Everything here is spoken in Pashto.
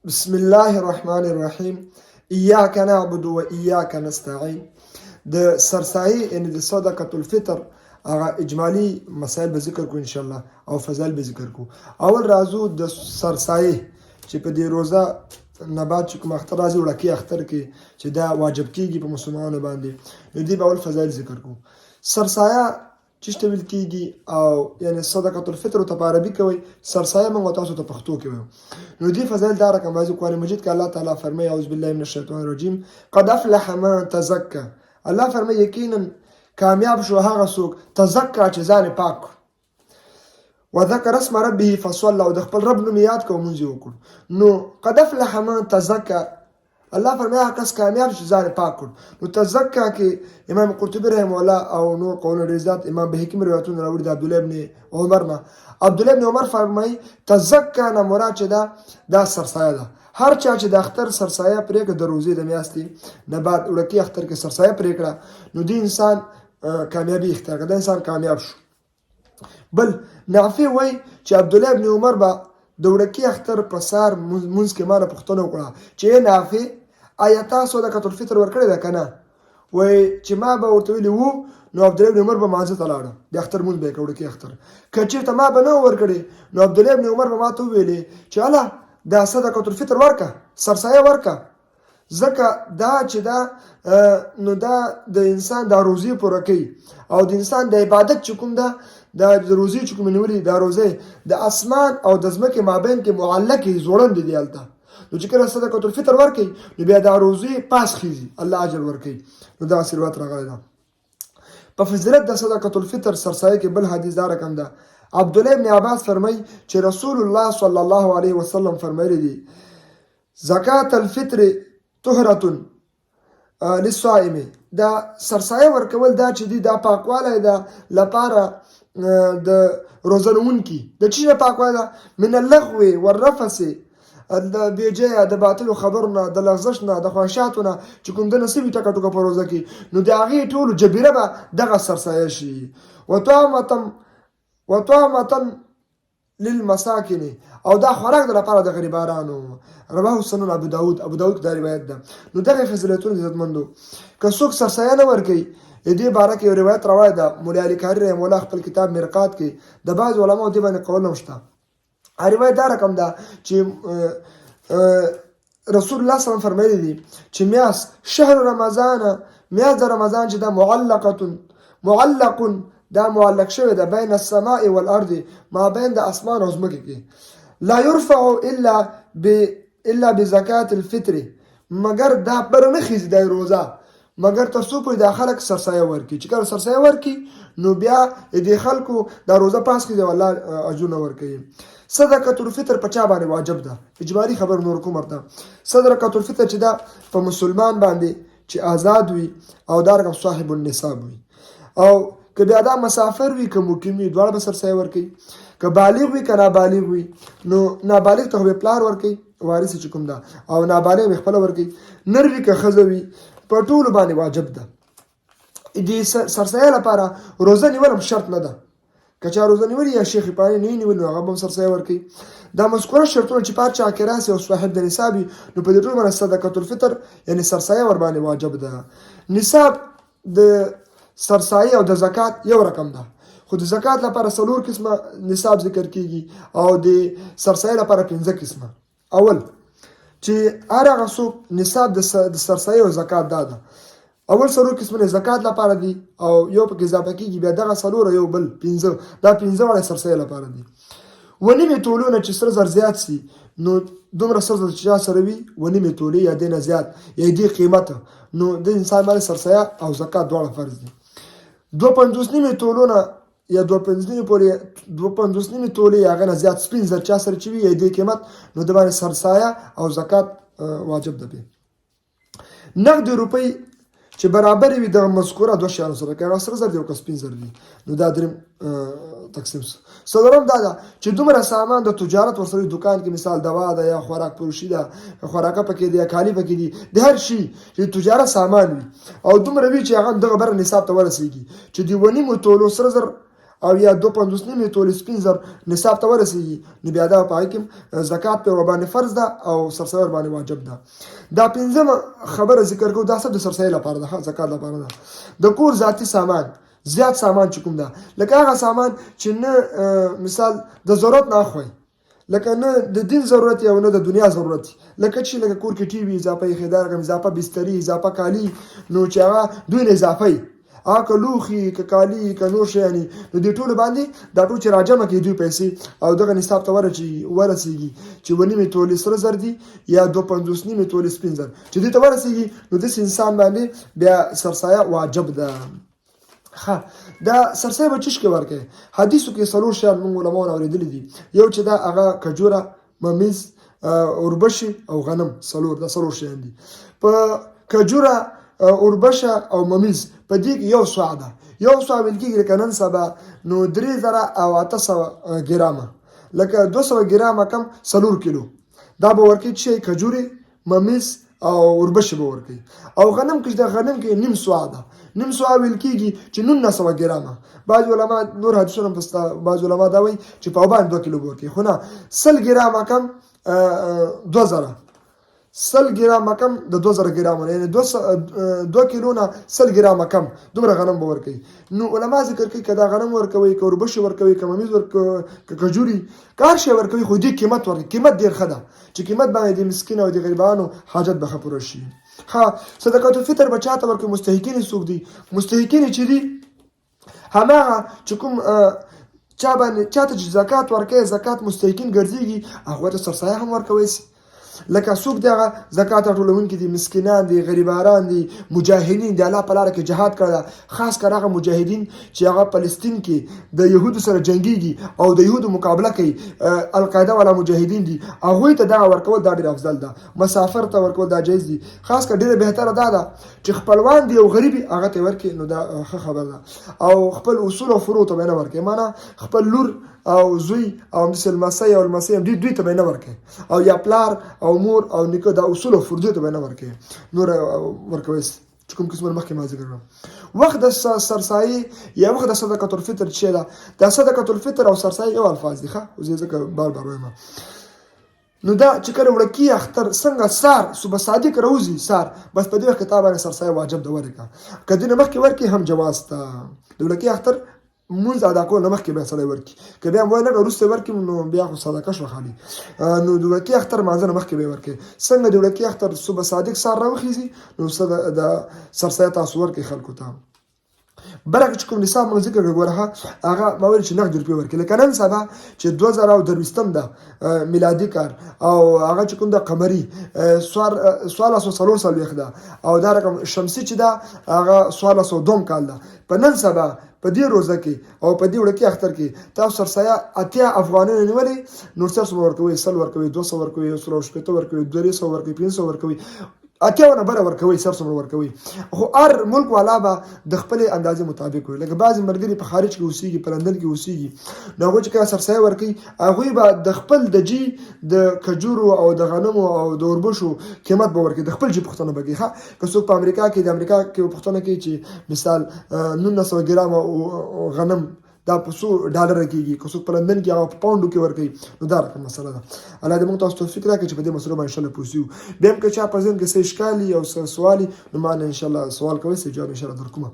بسم الله الرحمن الرحیم. ایاک نعبد و ایاک نستعین. د سرسایي یعنی د صدقة الفطر هغه اجمالی مسائل به ذکر کو ان شاء الله او فضایل به ذکر کو. اول راځو د سرسایي چې په دې روزه نه بعد چې کوم اختر راځي وړکی اختر کې چې دا واجب کیږي په مسلمانانو باندې، نو دې به اول فضایل ذکر کو. سرسایه چې ته ویل کیږي او یعنی صدقة الفطر ته په عربي کوي، سرسایه موږ تاسو ته پښتو کې وایو. نو دې فضایل دا رقم راځي قرآن مجید کې الله تعالی فرمایي اعوذ بالله من الشیطان الرجیم قد افلح من تزکى. الله فرمایي یقینا کامیاب شو هغه څوک تزکا چې ځان پاک وذكر اسم ربه فصلى او د خپل رب نوم یاد کو مونږ وکړو. نو قد افلح من تزکى، الله فرمایي هغه کس کامیاب چې ځان پاک کړ. نو تزکا کې امام قرطبي رحمه الله او نور قولونه ډېر زیات امام بهقي روایتونه راوړي د عبد الله ابن عمر نه. عبد الله ابن عمر فرمایي تزکا نه مراد چې دا سرسایه ده. هر چا چې د اختر سرسایه پرېږده د روزې د میاشتې نه بعد وړکي اختر کې سرسایه پرېکړه، نو دې انسان کامیابي اختیار کړه، دا انسان کامیاب شو. بل نافع وای چې عبد الله ابن عمر با د وړکي اختر په سار مونږ کې مانه پوښتنه وکړه چې نافع آیا تاسو صدقة الفطر ورکړی ده کنه؟ وای چې ما به ورته ویلي وو. نو عبد الله ابن عمر به مانځه ته لاړه، د اختر مونږ به یې وړکي اختر. که چېرته ما به نه ورکړی نو عبد الله ابن عمر به ما ته وویلې چې اله دا صدقة الفطر ورکه، سرسایه ورکه، ځکه دا چې دا نو دا د انسان د روزي پوره کوي او د انسان د عبادت چې کوم ده د روزي چې کوم نیولې دا روزه د اسمان او د ځمکې مابین کې معلقې زوړند دي هلته. نو چې کله صدقة الفطر ورکوي نو بیا دا روزي پاس خیزي، الله اجر ورکوي. نو دا روایت راغلی ده. په فضیلت د صدقة الفطر سرسایه کې بل حدیث دا رقم ده. عبد الله ابن عباس فرمای چې رسول الله صلی الله علیه وسلم فرمایلی دي زکات الفطر طهرة للصائم. دا سرسایه ورکول دا چې دی دا پاکوالی ده لپاره د روزه لرونکي. د چی نه پاکوالی ده؟ من اللغو والرفث، د بیجه د باطل خبرونه، د لغزش نه، د خواهشاتو نه چې کوم د نصیب ټکا ټکا په روزه کې، نو د هغې ټولو جبیره به دغه سرسایه شي. وطعمة للمساکن، او دا خوراک د لپاره د غریبانو. رواه سنن ابو داود دا روایت ده. نو دغه فضیلتونه عزتمندو که څوک سرسایه نه ورکوي، دې باره کې یو روایت روایت ده. مولا علی کاری رحمه الله خپل کتاب مرقات کې د بعض علماو دې باندې قول هم شته. روایت دا رقم ده چې رسول الله صلی الله علیه وسلم فرمایلی دي چې شهر رمضان، میاشت د رمضان چې دا معلق دا معلق شوی ده بین السماء والارض، ما بین د اسمان او ځمکې کې. لا يرفع الا بزکات الفطر، مگر دا پر نه خیزي د روزه مگر تاسو په د خلک سرسایه ورکی. چې کله سرسایه ورکی نو بیا د خلکو د روزه پاس کیږي والله اجر نه ورکي. صدقة الفطر په چا باندې واجب ده؟ اجباري خبر نور کوم ورته. صدقة الفطر چې دا په مسلمان باندې چې آزاد وي او دارغه صاحب النصاب وي، او که بیا دا مسافر وي که مقیم وي دواړه به سرسایه ورکي. که بالغ وي که نابالغ وي، نو نابالغ ته به پلار ورکي وارث چې کوم ده، او نابالغ به خپل ورکي. نر وي که ښځه وي په ټولو باندې واجب ده. دې سرسایه لپاره روزه نیول هم شرط نه ده. که چا روزه نیولې یا شیخ پانی نه نیول نو هغه به هم سرسایه ورکوي. دا مذکوره شرطونه چې په هر چا کې راسي او صاحب د نصاب وي، نو په دې ټولو باندې صدقة الفطر یعنی سرسایه ور باندې واجب ده. نصاب د سرسایه او د زکات یو رقم ده، خو د زکات لپاره 4 قسمه نصاب ذکر کیږي او د سرسایه لپاره 5 قسمه. اول چې هر هغه څوک نصاب د سرسایه او زکات ده. اول 4 قسمه زکات لپاره دي او یو په اضافه کیږي بیا دغه 4 یو بل 5، دا 5 وړه سرسایه لپاره دي. ونیمه تولونه چې سر زر زیات سي نو دومره سر زر چې سره وي ونیمه تولی یا دینه زیات یا دې قیمته، نو د انسان باندې سرسایه او زکات دواړه فرض دي. 2.5 نیمه تولونه یا 2.5 نیمه تولی هغه نه زیات سپین زر چا سره چې وي یا دې قیمت، نو د باندې سرسایه او زکات واجب ده. به نقد روپی چې برابر وي د مذکوره 2 شیانو سره، که هغه سره زر دی او که سپین زر دی، نو دا دریم تقسیم سو. څلورم دا ده چې دومره سامان د تجارت ورسره دکان کې مثال دوا ده یا خوراک فروشي ده، خوراکه پکې دی یا کالی پکې دی، د هر شي چې تجارت سامان وي او دومره وي چې هغه دغه بر نصاب ته ورسیږي چې دی ونی مو تولو سره زر او یا 2.5 نیمې تولې سپین زر نصاب ته ورسیږي نو بیا دا په هغې کې زکات په ورباندې فرض ده او سرسایه ورباندې واجب ده. دا پنځمه خبره ذکر کوو دا سب د سرسایې لپاره ده، زکات لپاره ده. د کور ذاتي سامان زیات سامان چې کوم ده لکه هغه سامان چې نه مثال د ضرورت نه اخوئ، لکه نه د دین ضرورت او نه د دنیا ضرورت، لکه چې لکه کور کې ټي وي اضافه یې خیدار اضافه بستري اضافه کالي نو چې هغه دوی نه اضافه یي هغه که لوښي که کالي که نور شیانې نو دې ټولو باندې دا ټول چې راجمع کړي دوی پیسې او دغه نصاب ته ورسیږي چې 2.5 تولې سره زر دي یا 2.5 نیمې تولې سپین زر چې دې ته ورسیږي نو داسې انسان باندې بیا سرسایه واجب ده. دا سرسایه به چش کې ورکوي. حدیثو کې څلور شیان موږ علماو نه اورېدلي دي، یو چې دا هغه کجوره، ممیز، اوربشې او غنم، دا څلور شیان دي. په کجوره، اوربشه او ممیز په دې کې یو سوع ده، یو سوع ویل کېږي لکه نن سبا نو 3800 ګرامه، لکه 200 ګرامه کم 4 کیلو دا به ورکوي چې کجورې، ممیز او اوربشې به ورکوي. او غنم کې د غنم کې نیم سوع ده، نیم سوع ویل کېږي چې 1900 ګرامه. بعض علما نور حدیثونه پسته بعض علما دا وایي چې په باندې 2 کیلو ورکوي، خو نه 100 ګرامه کم 2000 100 ګرامه کم د 2000 ګرامه یعنی 2 کیلو نه 100 ګرامه کم دومره غنم به ورکوي. نو علما ذکر کوي که دا غنم ورکوي که اوربشې ورکوي که ممیز ورکوي که کجوري که هر شی ورکوي خو دې قیمت ورکوي، قیمت ډېر ښه ده چې قیمت باندې د مسکین او د غریبانو حاجت به ښه پوره شي. صدقات الفطر به چاته ورکوي؟ مستحقین څوک دي؟ مستحقین چې دي هماغه چې کوم چاته چې زکات ورکوي زکات مستحقین ګرځېږي هغوی ته سرسایه هم ورکوی شي. لکه څوک دی هغه زکات راټولونکي دي، مسکینان دي، غریباران دي، مجاهدین د الله په لاره کې جهاد کړی، خاص کر هغه مجاهدین چې هغه فلسطین کې د یهودو سره جنګیږي او د یهودو مقابله کوي، القاعده والا مجاهدین دي، هغوی ته دغه ورکول دا ډېر افضل ده. مسافر ته ورکول دا جایز دي، خاص کر ډېره بهتره دا ده چې خپلوان دي او غریب هغه ته ورکړي نو دا ښه خبره ده. او خپل اصول او فروع ته به نه ورکړي، معنا خپل لور او زوی او مثل المسی او المسی دوی ته به نه ورکړي، او یا پلار او مور او نیکه دا اصول او فروع ته به نه ورکړي، نور ورکوي چې کوم قسم مخکې ما ذکر کړم. وخت د سرسایي یا وخت د صدقه الفطر چې ده دا صدقه الفطر او سرسایي یو الفاظ دي. زه ځکه بار وایم نو دا چې کله وړکی اختر څنګه سار صبح صادق روزي سار بس په دې وخت ته باندې سرسایه واجب ده ورکا کدی نه مخکې ورکی هم جواز ته د وړکی اختر مونږ ادا کول نه مخکې به سره ورکی که بیا مو نه وروسته ورکی نو بیا خو صدقه شو خالي نو د وړکی اختر مانځنه مخکې به ورکی څنګه د وړکی اختر صبح صادق سار راوخیږي نو د سرسایه تاسو ورکی خلکو ته برکه چې کوم نصاب موږ ذکر وګوره هغه ما ویل چې نقد روپیه ورکړي لکه نن سبا چې 2023 ده میلادي کال او هغه چې کوم د قمري 1440 ده او دا رقم شمسي چې ده هغه 1402 کال ده. په نن سبا په دې روزه کې او په دې وړکی اختر کې تاسو سرسایه 80 افغانۍ نیولې نور څه ورکوي 100 ورکوي 200 ورکوي 150 ورکوي 200 ورکوي 500 ورکوي اتیاونه بره ورکوي سرسمر ورکوي. خو هر ملک والا به د خپل اندازې مطابق وي. لکه بعضې ملګري په خارج کې اوسېږي په لندن کې اوسېږي نو هغوی چې کله سرسایه ورکوي هغوی به د خپل د جي د کجورو او د غنمو او د اوربشو قیمت به ورکوي د خپل جي پوښتنه به کوي. که څوک په امریکا کې د امریکا کې پوښتنه کوي چې مثال 1900 ګرامه غنم دا په $100 کېږي، که څوک په لندن کې هغه په پاونډو کې ورکوي نو دا رقم مسله ده. الله دې موږ تاسو توفیق راکړي چې په دې مسلو باندې انشاءالله پوه شو. بیا هم که چا په ذهن کې څه اشکال وي او څه سوال وي نو ما نه انشاءالله سوال کوئ څه جواب انشاءالله درکوم.